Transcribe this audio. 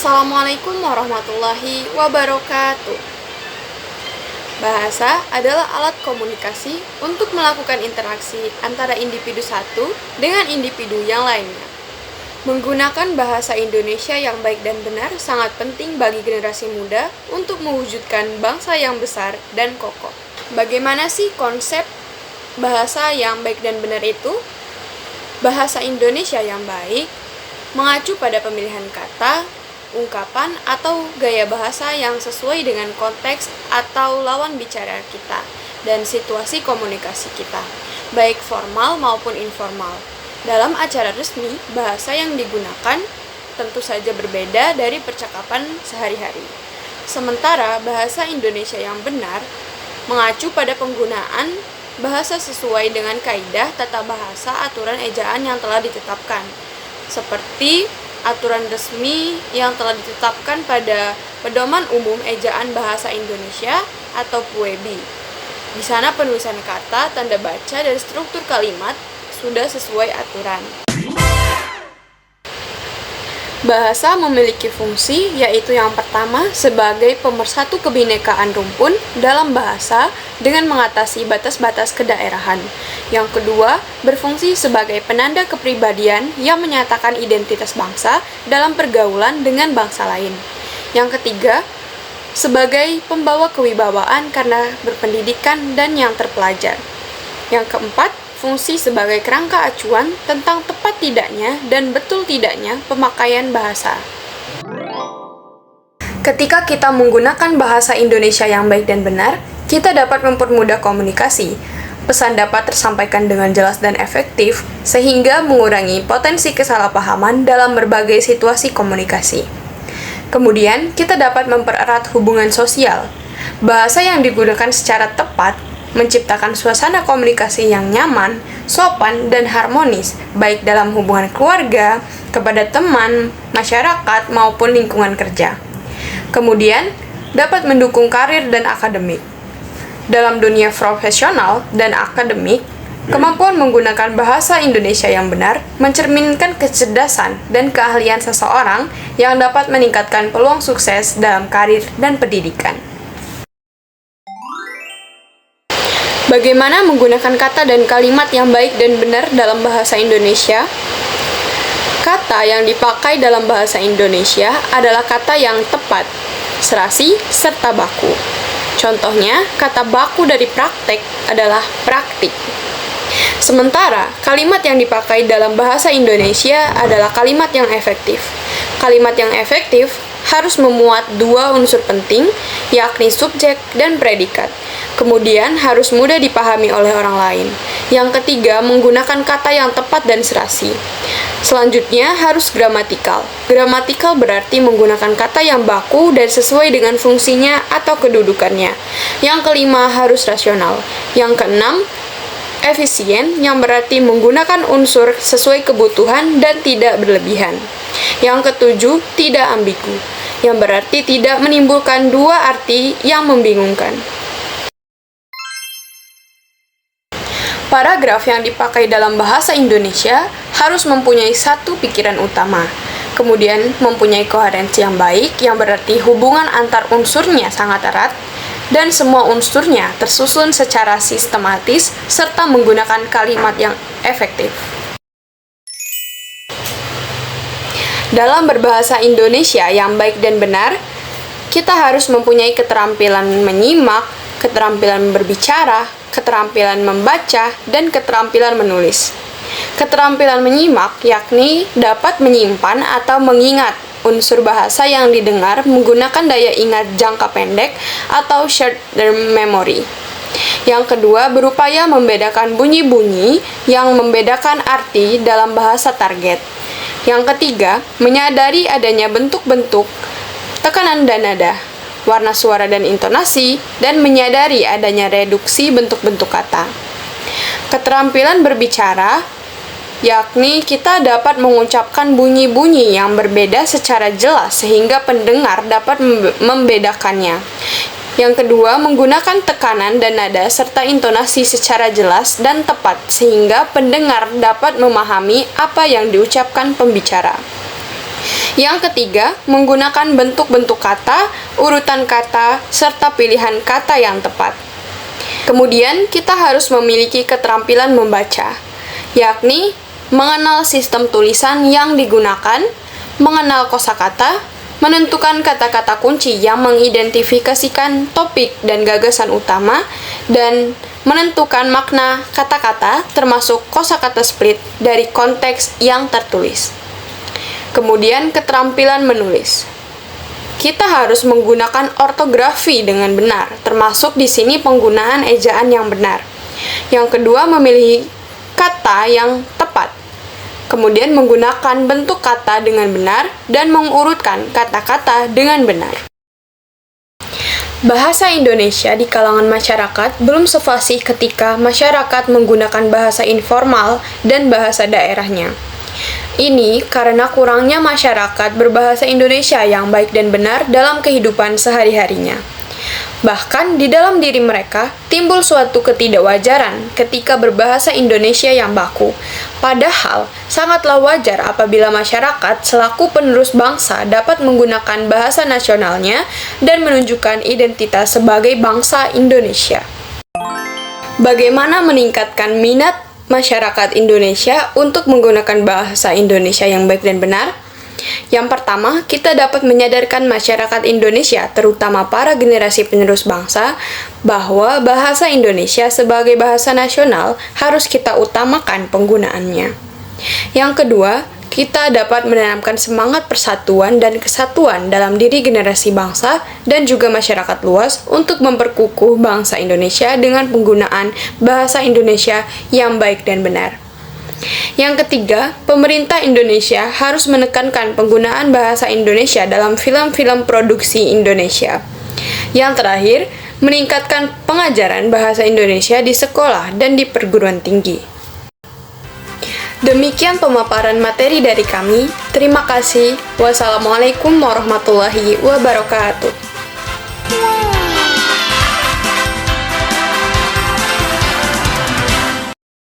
Assalamualaikum warahmatullahi wabarakatuh. Bahasa adalah alat komunikasi untuk melakukan interaksi antara individu satu dengan individu yang lainnya. Menggunakan bahasa Indonesia yang baik dan benar sangat penting bagi generasi muda untuk mewujudkan bangsa yang besar dan kokoh. Bagaimana sih konsep bahasa yang baik dan benar itu? Bahasa Indonesia yang baik mengacu pada pemilihan kata, ungkapan, atau gaya bahasa yang sesuai dengan konteks atau lawan bicara kita dan situasi komunikasi kita, baik formal maupun informal. Dalam acara resmi, bahasa yang digunakan tentu saja berbeda dari percakapan sehari-hari. Sementara bahasa Indonesia yang benar mengacu pada penggunaan bahasa sesuai dengan kaidah tata bahasa aturan ejaan yang telah ditetapkan, seperti aturan resmi yang telah ditetapkan pada Pedoman Umum Ejaan Bahasa Indonesia atau PUEBI. Di sana penulisan kata, tanda baca, dan struktur kalimat sudah sesuai aturan. Bahasa memiliki fungsi, yaitu yang pertama sebagai pemersatu kebinekaan rumpun dalam bahasa dengan mengatasi batas-batas kedaerahan. Yang kedua, berfungsi sebagai penanda kepribadian yang menyatakan identitas bangsa dalam pergaulan dengan bangsa lain. Yang ketiga, sebagai pembawa kewibawaan karena berpendidikan dan yang terpelajar. Yang keempat, fungsi sebagai kerangka acuan tentang tepat tidaknya dan betul tidaknya pemakaian bahasa. Ketika kita menggunakan bahasa Indonesia yang baik dan benar, kita dapat mempermudah komunikasi. Pesan dapat tersampaikan dengan jelas dan efektif, sehingga mengurangi potensi kesalahpahaman dalam berbagai situasi komunikasi. Kemudian, kita dapat mempererat hubungan sosial. Bahasa yang digunakan secara tepat menciptakan suasana komunikasi yang nyaman, sopan, dan harmonis, baik dalam hubungan keluarga, kepada teman, masyarakat, maupun lingkungan kerja. Kemudian, dapat mendukung karir dan akademik. Dalam dunia profesional dan akademik, kemampuan menggunakan bahasa Indonesia yang benar mencerminkan kecerdasan dan keahlian seseorang yang dapat meningkatkan peluang sukses dalam karir dan pendidikan. Bagaimana menggunakan kata dan kalimat yang baik dan benar dalam bahasa Indonesia? Kata yang dipakai dalam bahasa Indonesia adalah kata yang tepat, serasi, serta baku. Contohnya, kata baku dari praktek adalah praktik. Sementara, kalimat yang dipakai dalam bahasa Indonesia adalah kalimat yang efektif. Kalimat yang efektif harus memuat dua unsur penting, yakni subjek dan predikat. Kemudian harus mudah dipahami oleh orang lain. Yang ketiga, menggunakan kata yang tepat dan serasi. Selanjutnya, harus gramatikal. Gramatikal berarti menggunakan kata yang baku dan sesuai dengan fungsinya atau kedudukannya. Yang kelima, harus rasional. Yang keenam, efisien, yang berarti menggunakan unsur sesuai kebutuhan dan tidak berlebihan. Yang ketujuh, tidak ambigu, yang berarti tidak menimbulkan dua arti yang membingungkan. Paragraf yang dipakai dalam bahasa Indonesia harus mempunyai satu pikiran utama, kemudian mempunyai koherensi yang baik, yang berarti hubungan antar unsurnya sangat erat, dan semua unsurnya tersusun secara sistematis, serta menggunakan kalimat yang efektif. Dalam berbahasa Indonesia yang baik dan benar, kita harus mempunyai keterampilan menyimak, keterampilan berbicara, keterampilan membaca, dan keterampilan menulis. Keterampilan menyimak yakni dapat menyimpan atau mengingat unsur bahasa yang didengar menggunakan daya ingat jangka pendek atau short-term memory. Yang kedua, berupaya membedakan bunyi-bunyi yang membedakan arti dalam bahasa target. Yang ketiga, menyadari adanya bentuk-bentuk, tekanan dan nada, warna suara dan intonasi, dan menyadari adanya reduksi bentuk-bentuk kata. Keterampilan berbicara yakni kita dapat mengucapkan bunyi-bunyi yang berbeda secara jelas sehingga pendengar dapat membedakannya. Yang kedua, menggunakan tekanan dan nada serta intonasi secara jelas dan tepat sehingga pendengar dapat memahami apa yang diucapkan pembicara. Yang ketiga, menggunakan bentuk-bentuk kata, urutan kata, serta pilihan kata yang tepat. Kemudian, kita harus memiliki keterampilan membaca, yakni mengenal sistem tulisan yang digunakan, mengenal kosakata, menentukan kata-kata kunci yang mengidentifikasikan topik dan gagasan utama, dan menentukan makna kata-kata termasuk kosakata split dari konteks yang tertulis. Kemudian keterampilan menulis. Kita harus menggunakan ortografi dengan benar, termasuk di sini penggunaan ejaan yang benar. Yang kedua, memilih kata yang tepat. Kemudian menggunakan bentuk kata dengan benar dan mengurutkan kata-kata dengan benar. Bahasa Indonesia di kalangan masyarakat belum sefasih ketika masyarakat menggunakan bahasa informal dan bahasa daerahnya. Ini karena kurangnya masyarakat berbahasa Indonesia yang baik dan benar dalam kehidupan sehari-harinya. Bahkan di dalam diri mereka timbul suatu ketidakwajaran ketika berbahasa Indonesia yang baku. Padahal sangatlah wajar apabila masyarakat selaku penerus bangsa dapat menggunakan bahasa nasionalnya dan menunjukkan identitas sebagai bangsa Indonesia. Bagaimana meningkatkan minat masyarakat Indonesia untuk menggunakan bahasa Indonesia yang baik dan benar? Yang pertama, kita dapat menyadarkan masyarakat Indonesia, terutama para generasi penerus bangsa, bahwa bahasa Indonesia sebagai bahasa nasional harus kita utamakan penggunaannya. Yang kedua, kita dapat menanamkan semangat persatuan dan kesatuan dalam diri generasi bangsa dan juga masyarakat luas untuk memperkukuh bangsa Indonesia dengan penggunaan bahasa Indonesia yang baik dan benar. Yang ketiga, pemerintah Indonesia harus menekankan penggunaan bahasa Indonesia dalam film-film produksi Indonesia. Yang terakhir, meningkatkan pengajaran bahasa Indonesia di sekolah dan di perguruan tinggi. Demikian pemaparan materi dari kami. Terima kasih. Wassalamualaikum warahmatullahi wabarakatuh.